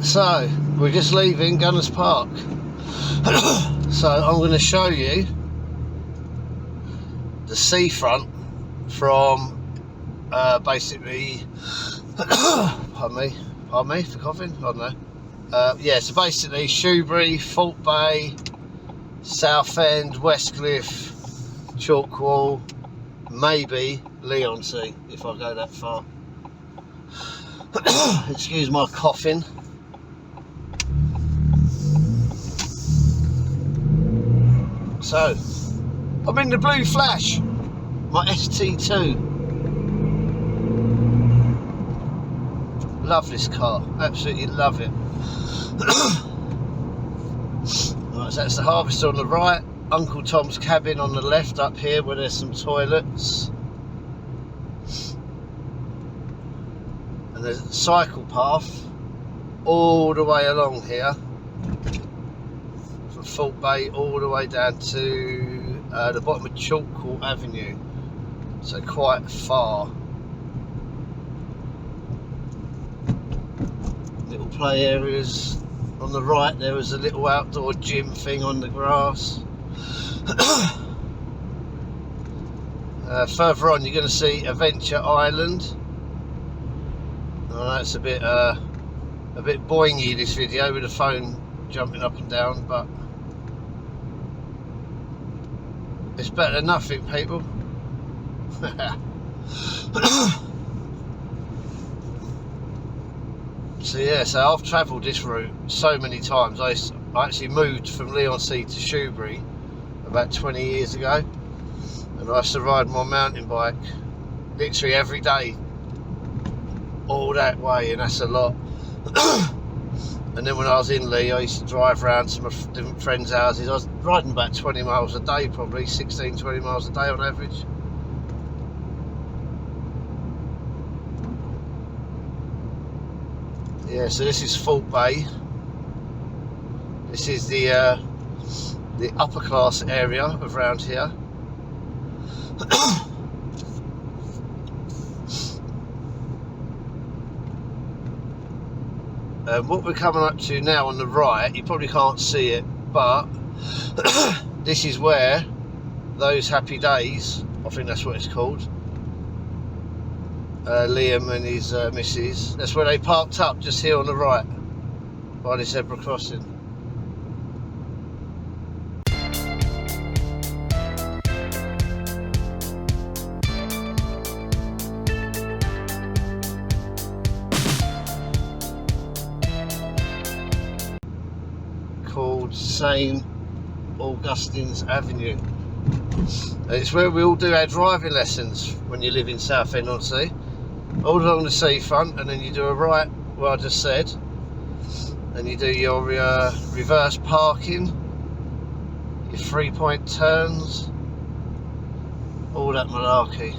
So we're just leaving Gunners Park. So I'm going to show you the seafront from basically pardon me for coughing, I don't know. Yeah, so basically Shoebury, Thorpe Bay, Southend, Westcliff, Chalkwall, maybe Leigh if I go that far. Excuse my coughing. So I'm in the blue Flash, my ST2. Love this car, absolutely love it. Right, so that's the Harvester on the right, Uncle Tom's cabin on the left up here where there's some toilets. And there's a cycle path all the way along here from Thorpe Bay all the way down to the bottom of Chalkwall Avenue, so quite far. Little play areas on the right. There was a little outdoor gym thing on the grass. Further on you're going to see Adventure Island. I know it's a bit boingy, this video with the phone jumping up and down, but it's better than nothing, people. So yeah, so I've travelled this route so many times. I actually moved from Leigh to Shoebury about 20 years ago, and I used to ride my mountain bike literally every day all that way, and that's a lot. And then when I was in Leigh, I used to drive around to my different friends' houses. I was riding about 20 miles a day, probably 16, 20 miles a day on average. Yeah, so this is Thorpe Bay. This is the upper class area of around here. What we're coming up to now on the right, you probably can't see it, but this is where those Happy Days, I think that's what it's called, Liam and his missus, that's where they parked up, just here on the right by the zebra crossing. Called St. Augustine's Avenue. It's where we all do our driving lessons when you live in Southend on Sea, all along the seafront, and then you do a right, what I just said, and you do your reverse parking, your 3-point turns, all that malarkey.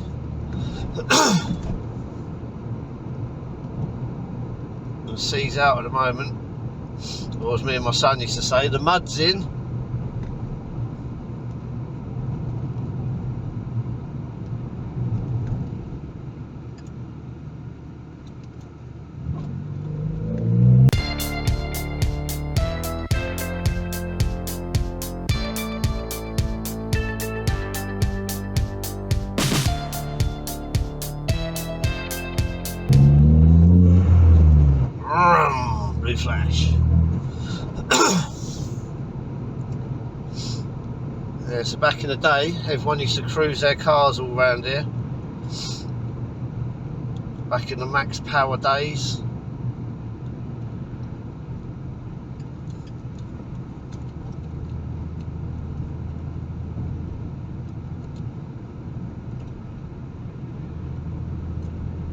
The sea's out at the moment, or as me and my son used to say, the mud's in. Blue Flash. Yeah, so back in the day, everyone used to cruise their cars all around here. Back in the max power days.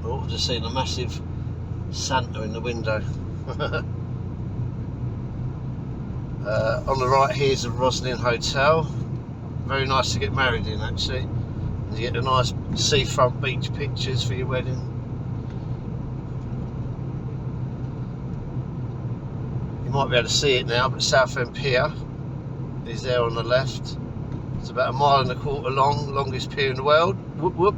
Oh, I've just seen a massive Santa in the window. On the right here's the Roslyn Hotel. Very nice to get married in, actually. And you get the nice seafront beach pictures for your wedding. You might be able to see it now, but Southend Pier is there on the left. It's about 1.25 miles long, longest pier in the world. Whoop whoop.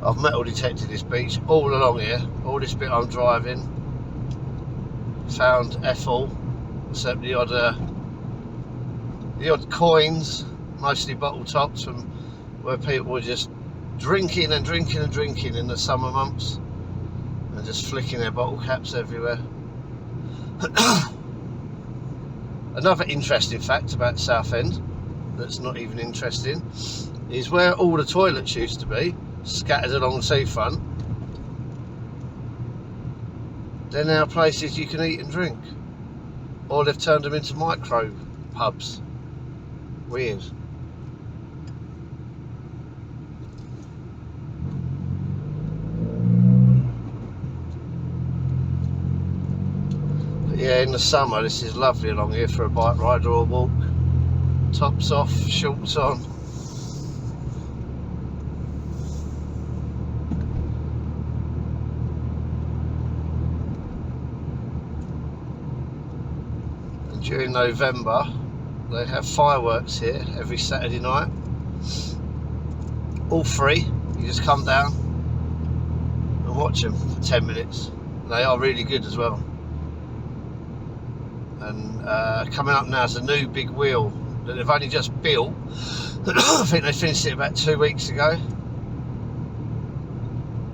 I've metal detected this beach all along here. All this bit I'm driving, found Ethel, except the odd coins, mostly bottle tops, from where people were just drinking and drinking and drinking in the summer months, and just flicking their bottle caps everywhere. Another interesting fact about Southend that's not even interesting is where all the toilets used to be, scattered along the seafront, they're now places you can eat and drink, or they've turned them into micro pubs. Weird. But yeah, in the summer this is lovely along here for a bike ride or a walk. Tops off, shorts on. And during November they have fireworks here every Saturday night. All free. You just come down and watch them for 10 minutes. They are really good as well. And coming up now is a new big wheel that they've only just built. I think they finished it about 2 weeks ago,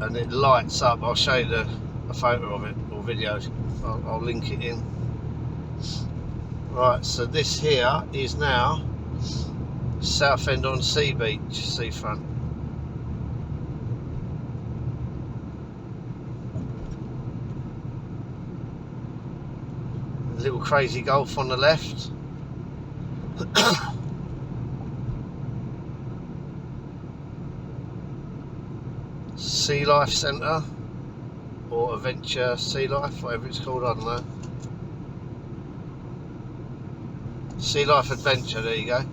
and it lights up. I'll show you a photo of it, or videos. I'll link it in. Right, so this here is now Southend on Sea Beach, seafront. Little crazy golf on the left. Sea Life Centre, or Adventure Sea Life, whatever it's called, I don't know. Sea Life Adventure, there you go.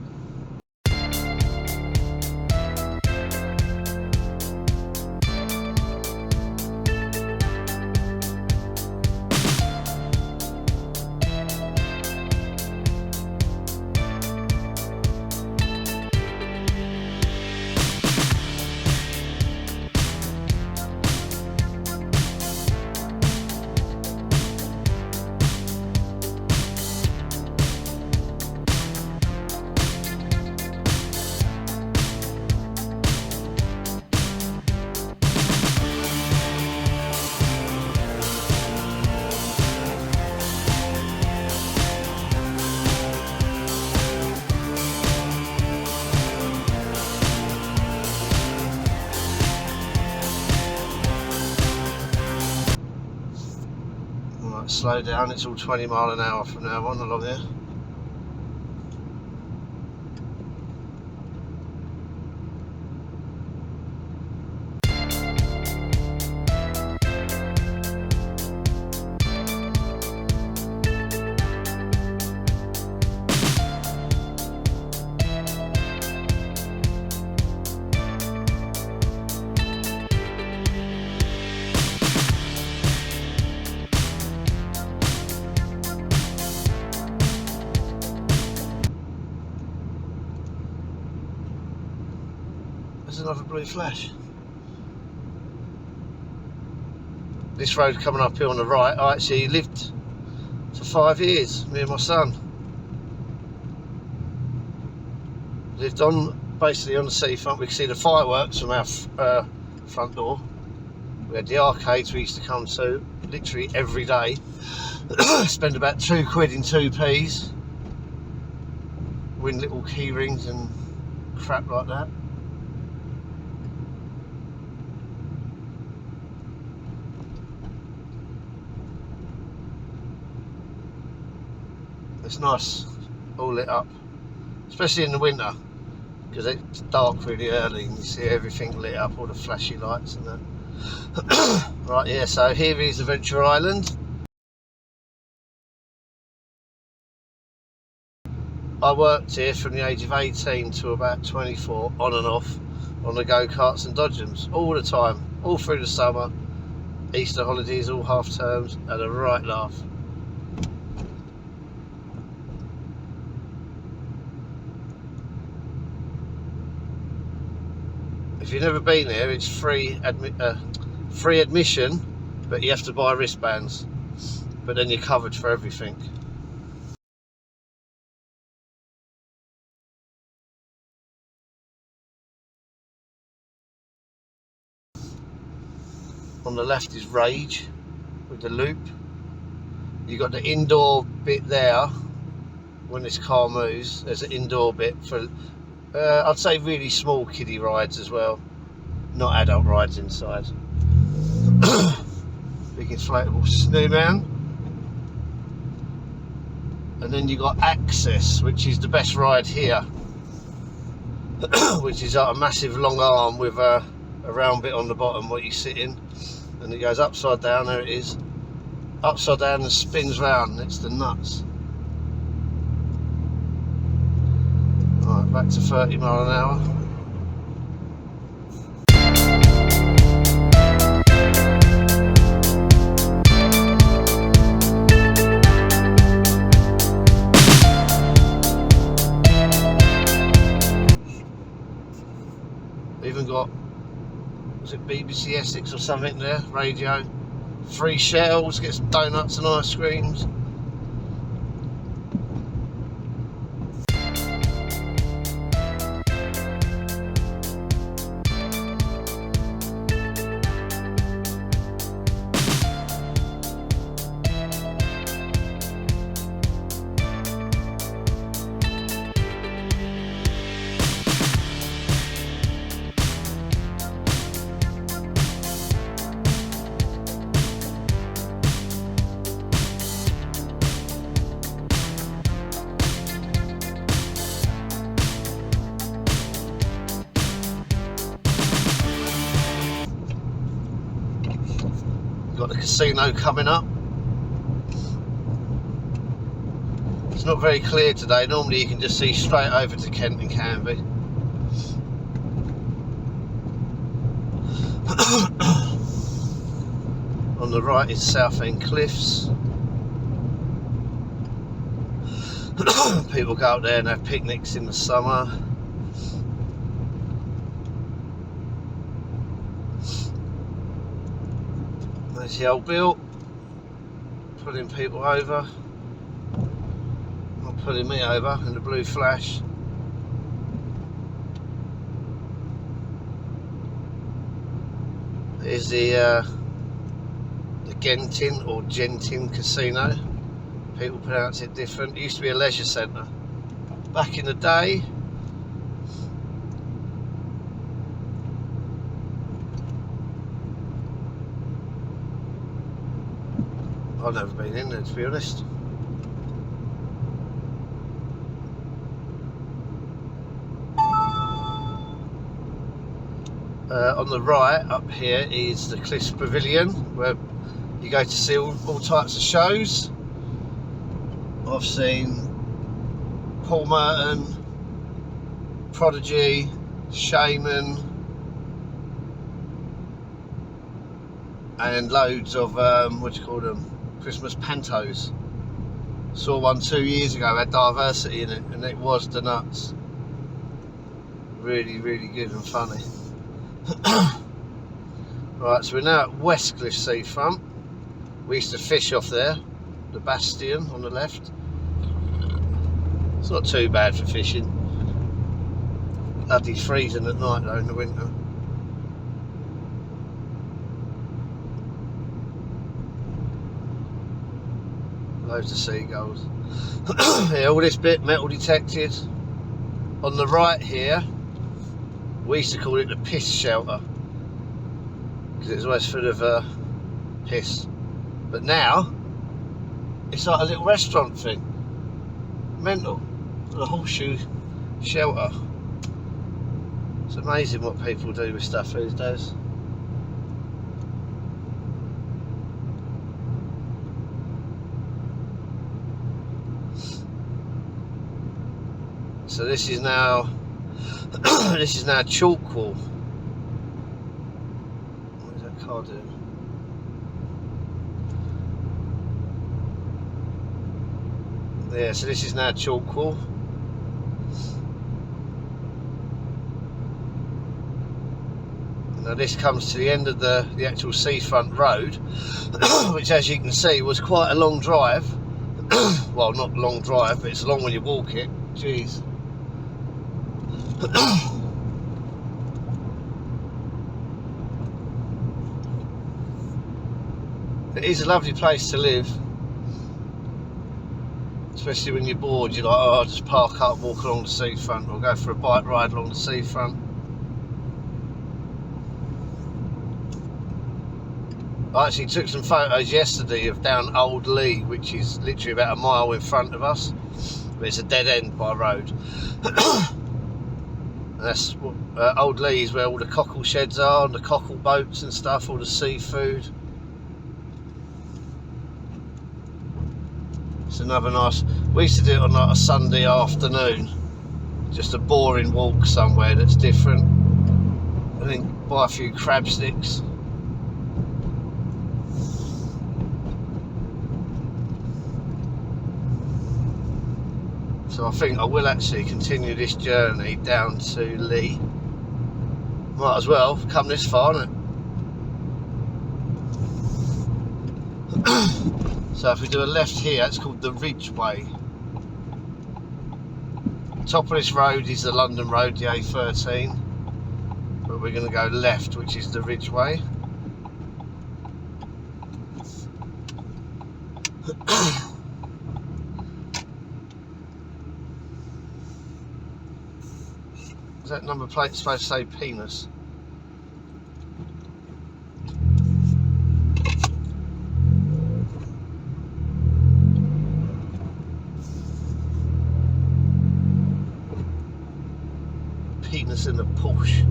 Slow down, it's all 20 mile an hour from now on along here. There's another blue flash. This road coming up here on the right, I actually lived for 5 years, me and my son. Lived on, basically on the seafront. We could see the fireworks from our front door. We had the arcades we used to come to literally every day. Spend about £2 in 2p's. Win little key rings and crap like that. It's nice, all lit up, especially in the winter, because it's dark really early and you see everything lit up, all the flashy lights and that. Right, yeah, so here is Adventure Island. I worked here from the age of 18 to about 24, on and off, on the go-karts and dodgems, all the time, all through the summer, Easter holidays, all half terms, and a right laugh. If you've never been there, it's free admission, but you have to buy wristbands. But then you're covered for everything. On the left is Rage with the loop. You got the indoor bit there. When this car moves, there's an indoor bit for I'd say really small kiddie rides as well, not adult rides inside. Big inflatable snowman. And then you got Access, which is the best ride here, which is like a massive long arm with a round bit on the bottom what you sit in, and it goes upside down. There it is, upside down, and spins round. It's the nuts. Right, back to 30 mile an hour. Even got, was it BBC Essex or something there, radio, free shells, get some donuts and ice creams. Got the casino coming up. It's not very clear today. Normally you can just see straight over to Kent and Canby. On the right is Southend Cliffs. People go up there and have picnics in the summer. There's the old Bill pulling people over, not pulling me over in the blue flash. There's the Genting or Genting Casino. People pronounce it different. It used to be a leisure centre back in the day. I've never been in there, to be honest. On the right up here is the Cliffs Pavilion, where you go to see all types of shows. I've seen Paul Merton, Prodigy, Shaman, and loads of what do you call them, Christmas pantos. Saw one 2 years ago, had Diversity in it, and it was the nuts. Really, really good and funny. Right, so we're now at Westcliff Seafront. We used to fish off there, the Bastion on the left. It's not too bad for fishing. Bloody freezing at night though in the winter. Loads of seagulls. Yeah, all this bit metal detected. On the right here, we used to call it the piss shelter because it was always full of piss. But now it's like a little restaurant thing. Mental. The horseshoe shelter. It's amazing what people do with stuff these days. So this is now this is now Chalkwall. What is that car doing? Yeah, so this is now Chalkwall. Now this comes to the end of the actual Seafront road, which as you can see was quite a long drive. Well, not long drive, but it's long when you walk it. Jeez. It is a lovely place to live, especially when you're bored. You're like, oh, I'll just park up, walk along the seafront, or go for a bike ride along the seafront. I actually took some photos yesterday of down Old Leigh, which is literally about a mile in front of us, but it's a dead end by road. And that's Old Leigh is where all the cockle sheds are, and the cockle boats and stuff, all the seafood. It's another nice. We used to do it on like a Sunday afternoon, just a boring walk somewhere that's different. I think buy a few crab sticks. So I think I will actually continue this journey down to Leigh. Might as well come this far, innit? So if we do a left here, it's called the Ridgeway. Top of this road is the London Road, the A13. But we're going to go left, which is the Ridgeway. Is that number plate supposed to say penis? Penis in the Porsche.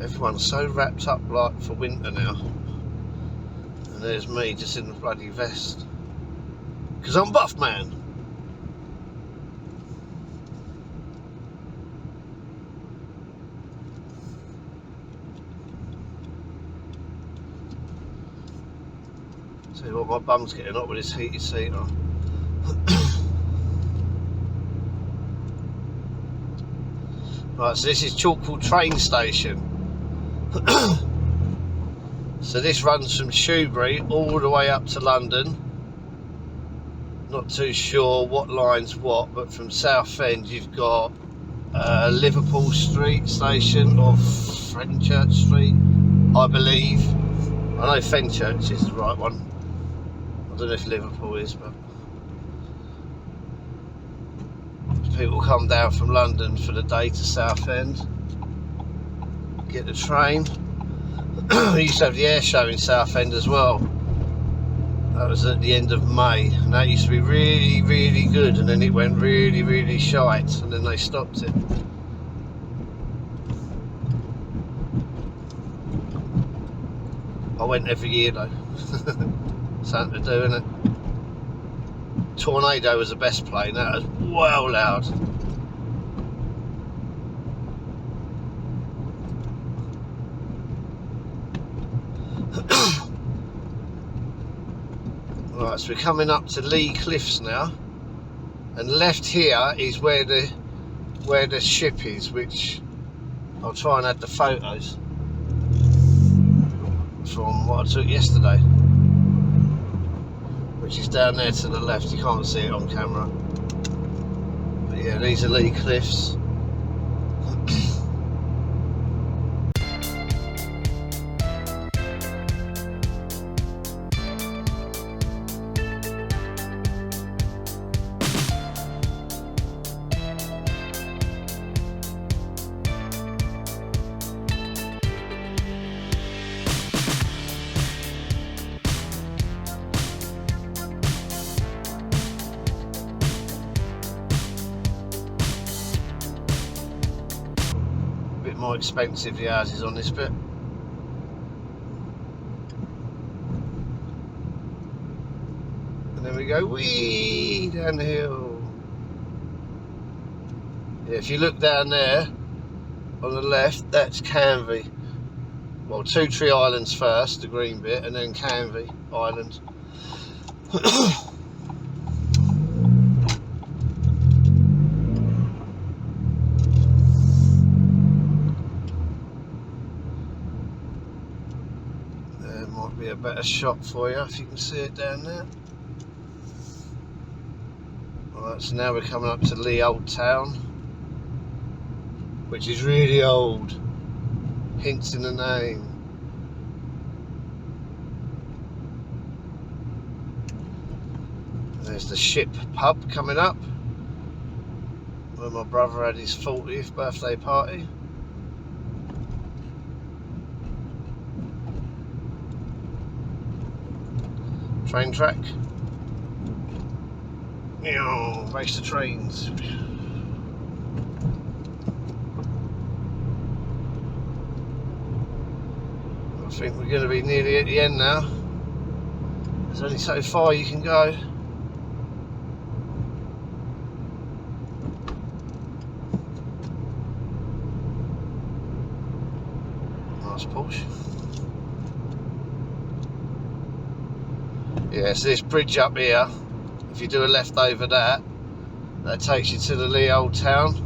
Everyone's so wrapped up like for winter now. And there's me just in the bloody vest. Because I'm buff, man. See what my bum's getting up with this heated seat on. Right, so this is Chalkpool train station. So this runs from Shoebury all the way up to London. Not too sure what line's what, but from Southend you've got Liverpool Street station or Fenchurch Street, I believe. I know Fenchurch is the right one. I don't know if Liverpool is, but people come down from London for the day to Southend, get the train. We used to have the air show in Southend as well. That was at the end of May, and that used to be really, really good, and then it went really, really shite, and then they stopped it. I went every year though. Something to do, innit? Tornado was the best play, that was well loud. Right, so we're coming up to Leigh Cliffs now, and left here is where the ship is, which I'll try and add the photos from what I took yesterday, which is down there to the left. You can't see it on camera, but yeah, these are Leigh Cliffs. More expensive the houses on this bit. And then we go wee down the hill. Yeah, if you look down there on the left, that's Canvey. Well, Two Tree Islands first, the green bit, and then Canvey Island. better shot for you if you can see it down there. Alright, so now we're coming up to Leigh Old Town, which is really old, hints in the name. There's the Ship pub coming up, where my brother had his 40th birthday party. Train track. Race the trains. I think we're going to be nearly at the end now. There's only so far you can go. Nice Porsche. Yeah, so this bridge up here, if you do a left over that takes you to the Leigh Old Town.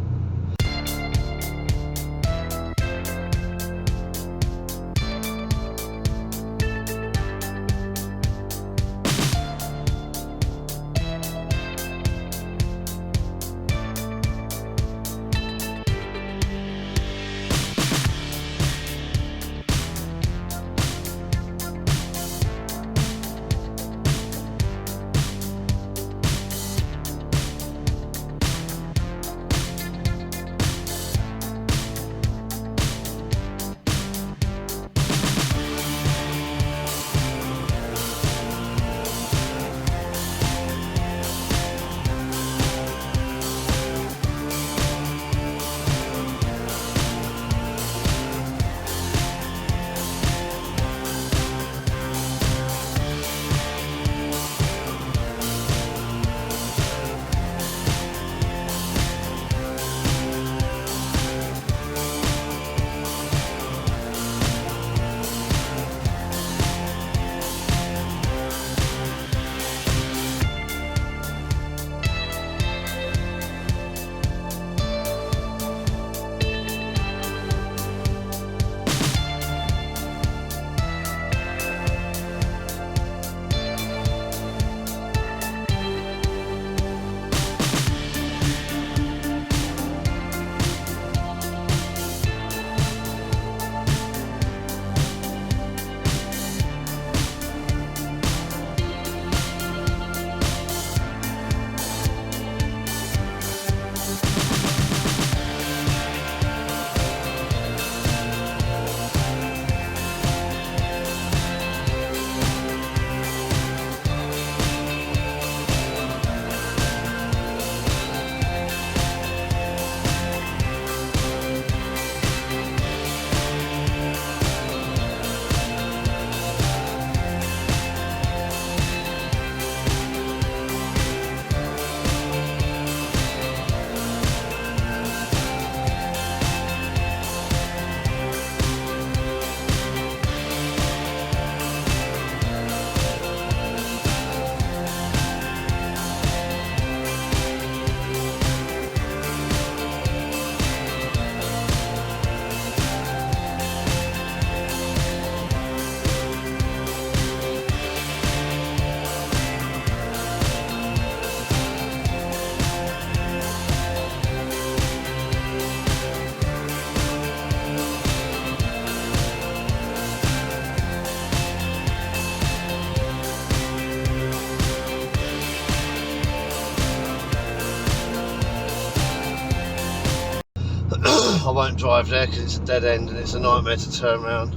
I won't drive there because it's a dead end and it's a nightmare to turn around.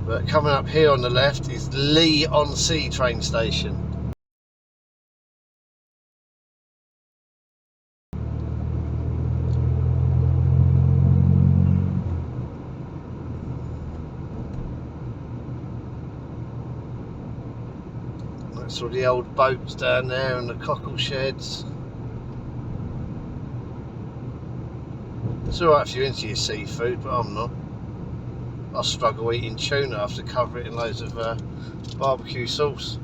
But coming up here on the left is Leigh-on-Sea train station. That's all the old boats down there and the cockle sheds. It's alright if you're into your seafood, but I'm not. I struggle eating tuna after cover it in loads of barbecue sauce.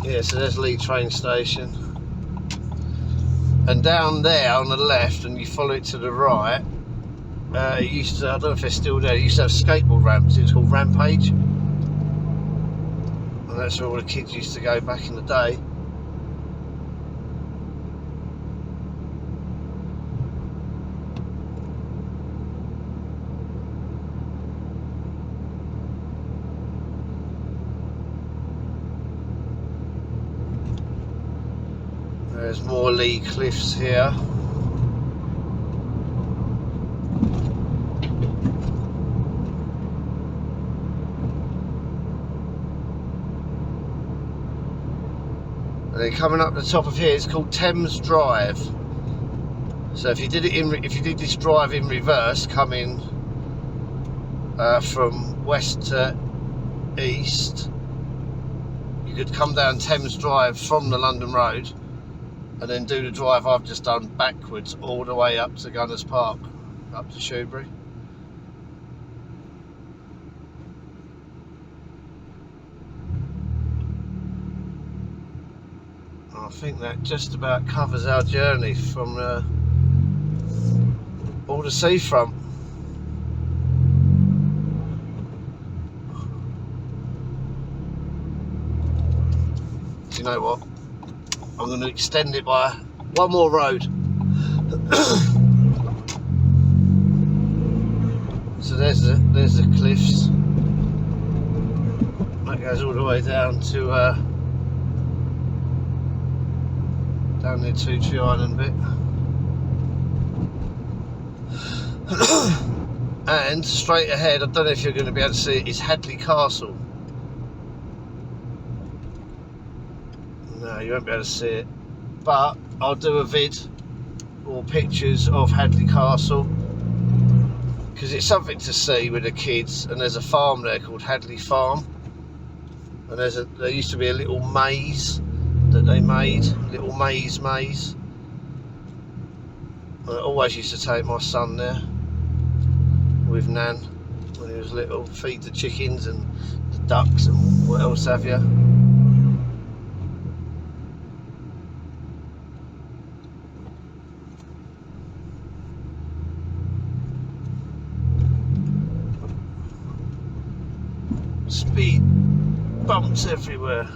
Yeah, so there's Leigh train station. And down there on the left, and you follow it to the right, It used to, I don't know if they're still there, it used to have skateboard ramps. It was called Rampage, and that's where all the kids used to go back in the day. There's more Leigh cliffs here. And then coming up the top of here, it's called Thames Drive. So if you did this drive in reverse, coming from west to east, you could come down Thames Drive from the London Road, and then do the drive I've just done backwards all the way up to Gunners Park, up to Shoebury. I think that just about covers our journey from all the seafront. Do you know what? I'm going to extend it by one more road. So there's the cliffs. That goes all the way down to down near Two Tree Island bit. And straight ahead, I don't know if you're going to be able to see it, is Hadley Castle. No, you won't be able to see it, but I'll do a vid or pictures of Hadley Castle, because it's something to see with the kids. And there's a farm there called Hadley Farm, and there used to be a little maze that they made, little maze. I always used to take my son there with Nan when he was little, feed the chickens and the ducks and what else have you. Speed bumps everywhere.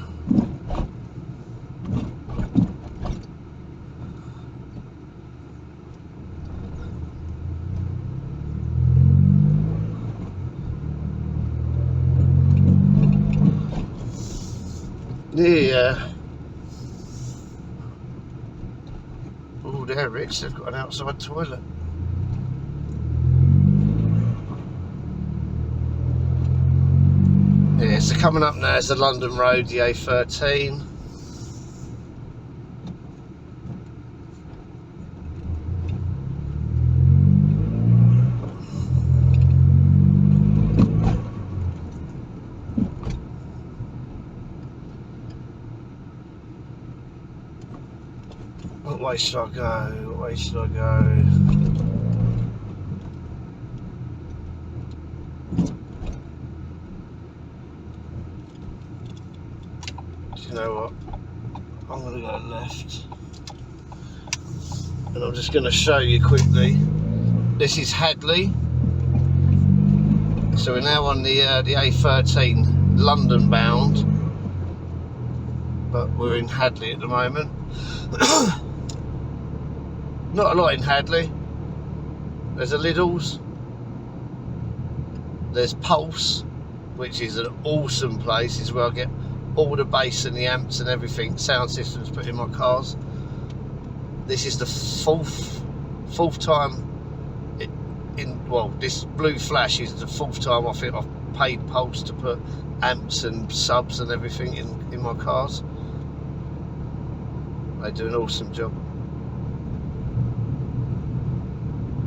Yeah. Oh, they're rich. They've got an outside toilet. Yeah, so coming up now is the London Road, the A13. What way should I go? What way should I go? You know what, I'm going to go left, and I'm just going to show you quickly. This is Hadley, so we're now on the A13 London bound, but we're in Hadley at the moment. Not a lot in Hadley. There's a Lidl's, there's Pulse, which is an awesome place. It's where I get all the bass and the amps and everything, sound systems put in my cars. This is the fourth time this Blue Flash is the fourth time I think I've paid Pulse to put amps and subs and everything in my cars. They do an awesome job.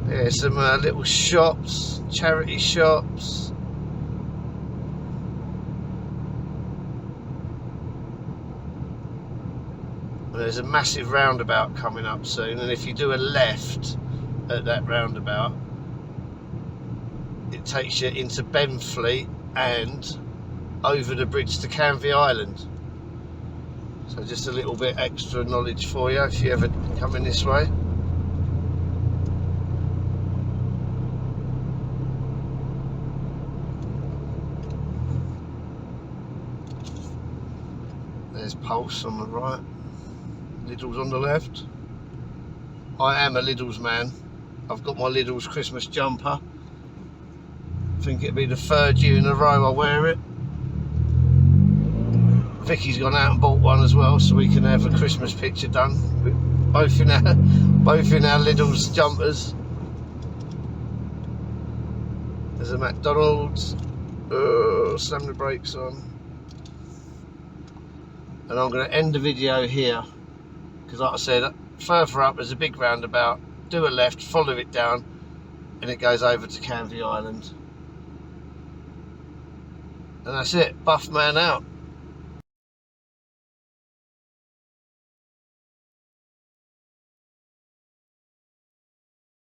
Yeah, some little shops, charity shops. There's a massive roundabout coming up soon, and if you do a left at that roundabout, it takes you into Benfleet and over the bridge to Canvey Island. So just a little bit extra knowledge for you if you ever come in this way. There's Pulse on the right, Lidl's on the left. I am a Lidl's man. I've got my Lidl's Christmas jumper. I think it'll be the 3rd year in a row I wear it. Vicky's gone out and bought one as well, so we can have a Christmas picture done. Both in our Lidl's jumpers. There's a McDonald's. Slam the brakes on. And I'm going to end the video here because, like I said, further up there's a big roundabout. Do a left, follow it down, and it goes over to Canvey Island. And that's it. Buff man out.